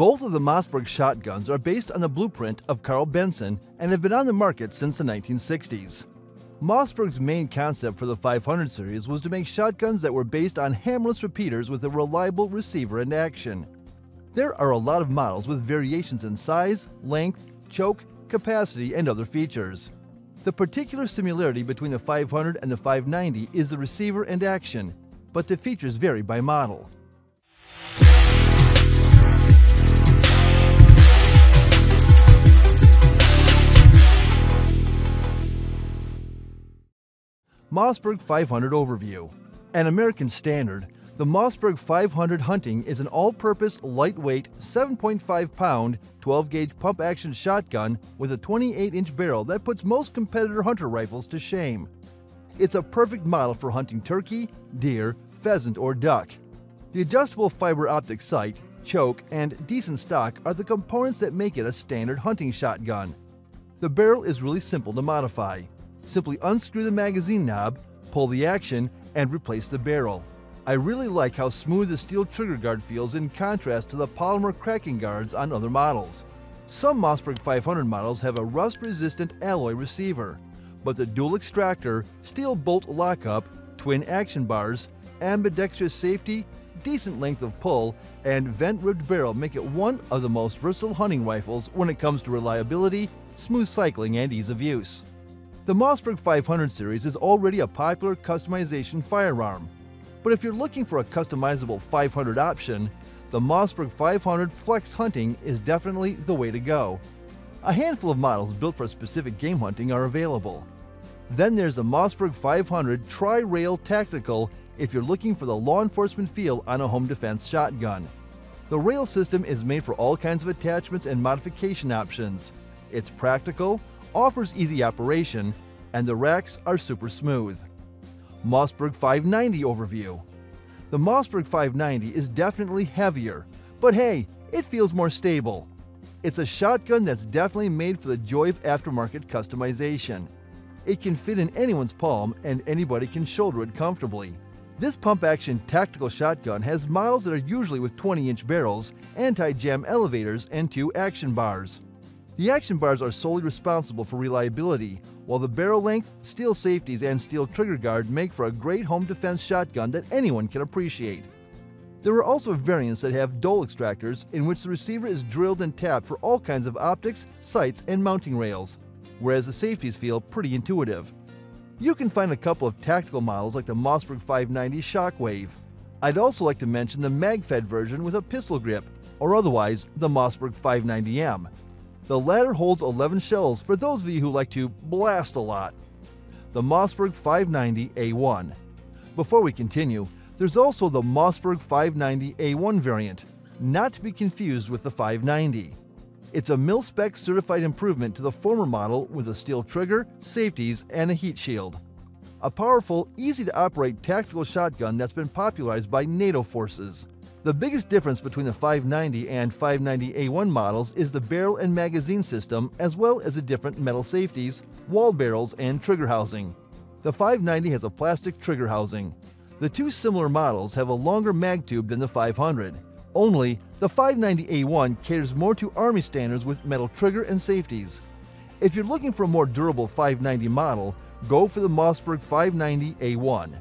Both of the Mossberg shotguns are based on the blueprint of Carl Benson and have been on the market since the 1960s. Mossberg's main concept for the 500 series was to make shotguns that were based on hammerless repeaters with a reliable receiver and action. There are a lot of models with variations in size, length, choke, capacity, and other features. The particular similarity between the 500 and the 590 is the receiver and action, but the features vary by model. Mossberg 500 Overview. An American standard, the Mossberg 500 Hunting is an all-purpose, lightweight, 7.5-pound, 12-gauge pump-action shotgun with a 28-inch barrel that puts most competitor hunter rifles to shame. It's a perfect model for hunting turkey, deer, pheasant, or duck. The adjustable fiber optic sight, choke, and decent stock are the components that make it a standard hunting shotgun. The barrel is really simple to modify. Simply unscrew the magazine knob, pull the action, and replace the barrel. I really like how smooth the steel trigger guard feels in contrast to the polymer cracking guards on other models. Some Mossberg 500 models have a rust-resistant alloy receiver, but the dual extractor, steel bolt lockup, twin action bars, ambidextrous safety, decent length of pull, and vent-ribbed barrel make it one of the most versatile hunting rifles when it comes to reliability, smooth cycling, and ease of use. The Mossberg 500 series is already a popular customization firearm, but if you're looking for a customizable 500 option, the Mossberg 500 Flex Hunting is definitely the way to go. A handful of models built for specific game hunting are available. Then there's the Mossberg 500 Tri-Rail Tactical if you're looking for the law enforcement feel on a home defense shotgun. The rail system is made for all kinds of attachments and modification options. It's practical, offers easy operation, and the racks are super smooth. Mossberg 590 Overview. The Mossberg 590 is definitely heavier, but hey, it feels more stable. It's a shotgun that's definitely made for the joy of aftermarket customization. It can fit in anyone's palm and anybody can shoulder it comfortably. This pump-action tactical shotgun has models that are usually with 20-inch barrels, anti-jam elevators, and 2 action bars. The action bars are solely responsible for reliability, while the barrel length, steel safeties, and steel trigger guard make for a great home defense shotgun that anyone can appreciate. There are also variants that have dual extractors in which the receiver is drilled and tapped for all kinds of optics, sights, and mounting rails, whereas the safeties feel pretty intuitive. You can find a couple of tactical models like the Mossberg 590 Shockwave. I'd also like to mention the mag-fed version with a pistol grip, or otherwise the Mossberg 590M. The latter holds 11 shells for those of you who like to blast a lot. The Mossberg 590A1. Before we continue, there's also the Mossberg 590A1 variant, not to be confused with the 590. It's a mil-spec certified improvement to the former model with a steel trigger, safeties, and a heat shield. A powerful, easy-to-operate tactical shotgun that's been popularized by NATO forces. The biggest difference between the 590 and 590A1 models is the barrel and magazine system, as well as the different metal safeties, wall barrels, and trigger housing. The 590 has a plastic trigger housing. The two similar models have a longer mag tube than the 500. Only, the 590A1 caters more to Army standards with metal trigger and safeties. If you're looking for a more durable 590 model, go for the Mossberg 590A1.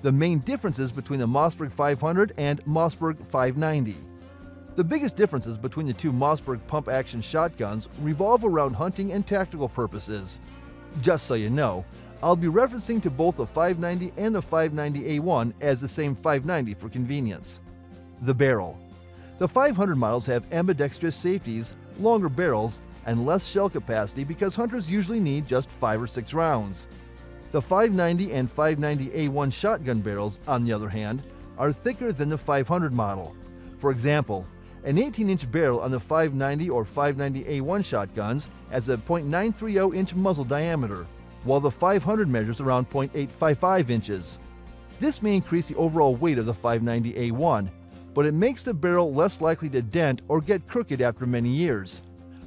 The main differences between the Mossberg 500 and Mossberg 590. The biggest differences between the two Mossberg pump-action shotguns revolve around hunting and tactical purposes. Just so you know, I'll be referencing to both the 590 and the 590A1 as the same 590 for convenience. The barrel. The 500 models have ambidextrous safeties, longer barrels, and less shell capacity because hunters usually need just 5 or 6 rounds. The 590 and 590A1 shotgun barrels, on the other hand, are thicker than the 500 model. For example, an 18-inch barrel on the 590 or 590A1 shotguns has a .930-inch muzzle diameter, while the 500 measures around .855 inches. This may increase the overall weight of the 590A1, but it makes the barrel less likely to dent or get crooked after many years.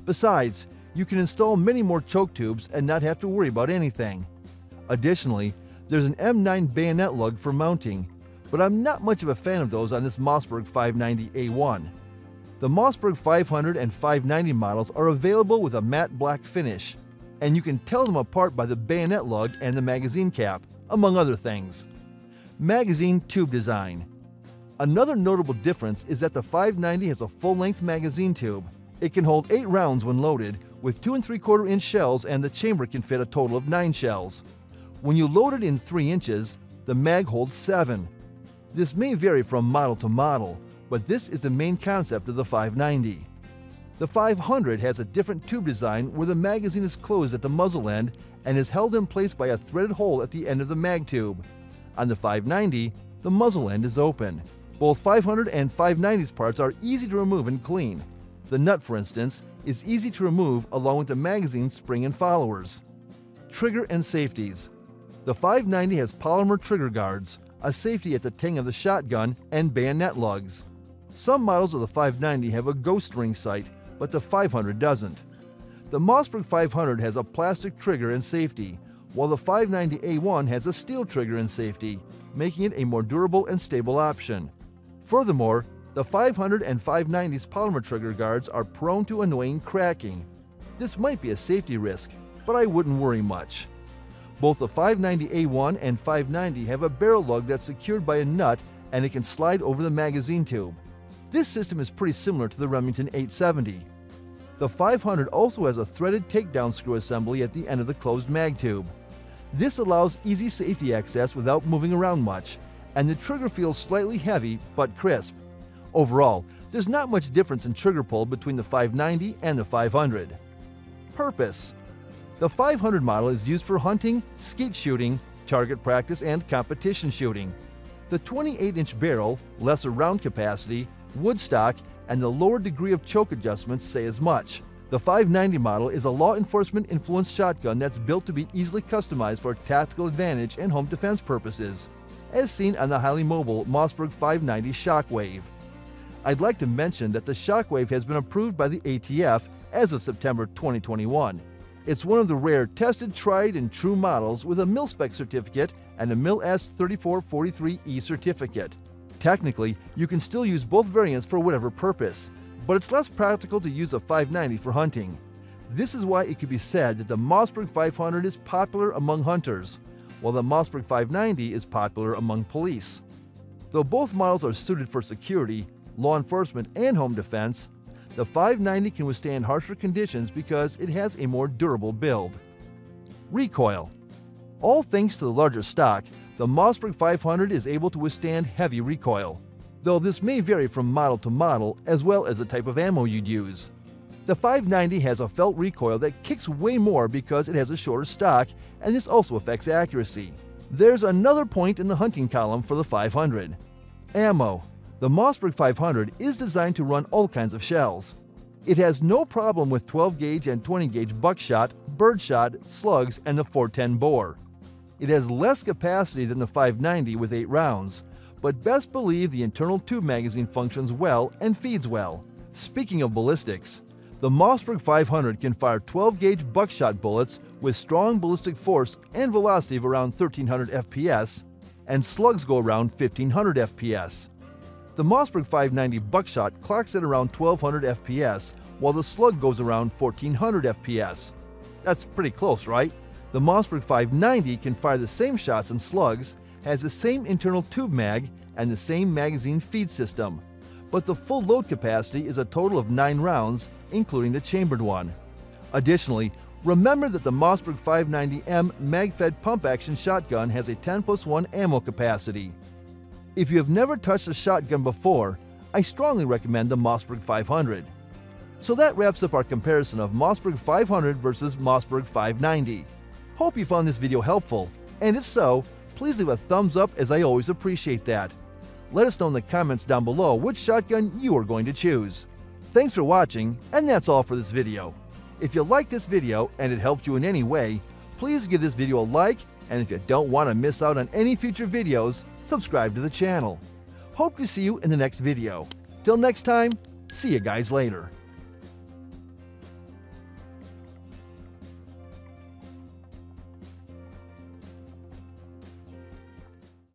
Besides, you can install many more choke tubes and not have to worry about anything. Additionally, there's an M9 bayonet lug for mounting, but I'm not much of a fan of those on this Mossberg 590A1. The Mossberg 500 and 590 models are available with a matte black finish, and you can tell them apart by the bayonet lug and the magazine cap, among other things. Magazine tube design. Another notable difference is that the 590 has a full-length magazine tube. It can hold 8 rounds when loaded, with 2 3/4 inch shells, and the chamber can fit a total of 9 shells. When you load it in 3 inches, the mag holds 7. This may vary from model to model, but this is the main concept of the 590. The 500 has a different tube design where the magazine is closed at the muzzle end and is held in place by a threaded hole at the end of the mag tube. On the 590, the muzzle end is open. Both 500 and 590's parts are easy to remove and clean. The nut, for instance, is easy to remove along with the magazine spring and followers. Trigger and safeties. The 590 has polymer trigger guards, a safety at the tang of the shotgun, and bayonet lugs. Some models of the 590 have a ghost ring sight, but the 500 doesn't. The Mossberg 500 has a plastic trigger and safety, while the 590A1 has a steel trigger and safety, making it a more durable and stable option. Furthermore, the 500 and 590's polymer trigger guards are prone to annoying cracking. This might be a safety risk, but I wouldn't worry much. Both the 590A1 and 590 have a barrel lug that's secured by a nut and it can slide over the magazine tube. This system is pretty similar to the Remington 870. The 500 also has a threaded takedown screw assembly at the end of the closed mag tube. This allows easy safety access without moving around much, and the trigger feels slightly heavy but crisp. Overall, there's not much difference in trigger pull between the 590 and the 500. Purpose. The 500 model is used for hunting, skeet shooting, target practice, and competition shooting. The 28-inch barrel, lesser round capacity, wood stock, and the lower degree of choke adjustments say as much. The 590 model is a law enforcement influenced shotgun that's built to be easily customized for tactical advantage and home defense purposes, as seen on the highly mobile Mossberg 590 Shockwave. I'd like to mention that the Shockwave has been approved by the ATF as of September 2021. It's one of the rare tested, tried, and true models with a mil-spec certificate and a mil-S 3443E certificate. Technically, you can still use both variants for whatever purpose, but it's less practical to use a 590 for hunting. This is why it could be said that the Mossberg 500 is popular among hunters, while the Mossberg 590 is popular among police. Though both models are suited for security, law enforcement, and home defense, the 590 can withstand harsher conditions because it has a more durable build. Recoil. All thanks to the larger stock, the Mossberg 500 is able to withstand heavy recoil, though this may vary from model to model as well as the type of ammo you'd use. The 590 has a felt recoil that kicks way more because it has a shorter stock, and this also affects accuracy. There's another point in the hunting column for the 500. Ammo. The Mossberg 500 is designed to run all kinds of shells. It has no problem with 12 gauge and 20 gauge buckshot, birdshot, slugs, and the 410 bore. It has less capacity than the 590 with 8 rounds, but best believe the internal tube magazine functions well and feeds well. Speaking of ballistics, the Mossberg 500 can fire 12 gauge buckshot bullets with strong ballistic force and velocity of around 1300 FPS, and slugs go around 1500 FPS. The Mossberg 590 buckshot clocks at around 1200 FPS, while the slug goes around 1400 FPS. That's pretty close, right? The Mossberg 590 can fire the same shots and slugs, has the same internal tube mag, and the same magazine feed system, but the full load capacity is a total of 9 rounds, including the chambered one. Additionally, remember that the Mossberg 590M mag-fed pump-action shotgun has a 10+1 ammo capacity. If you have never touched a shotgun before, I strongly recommend the Mossberg 500. So that wraps up our comparison of Mossberg 500 versus Mossberg 590. Hope you found this video helpful, and if so, please leave a thumbs up as I always appreciate that. Let us know in the comments down below which shotgun you are going to choose. Thanks for watching, and that's all for this video. If you like this video and it helped you in any way, please give this video a like, and if you don't want to miss out on any future videos, subscribe to the channel. Hope to see you in the next video. Till next time, see you guys later.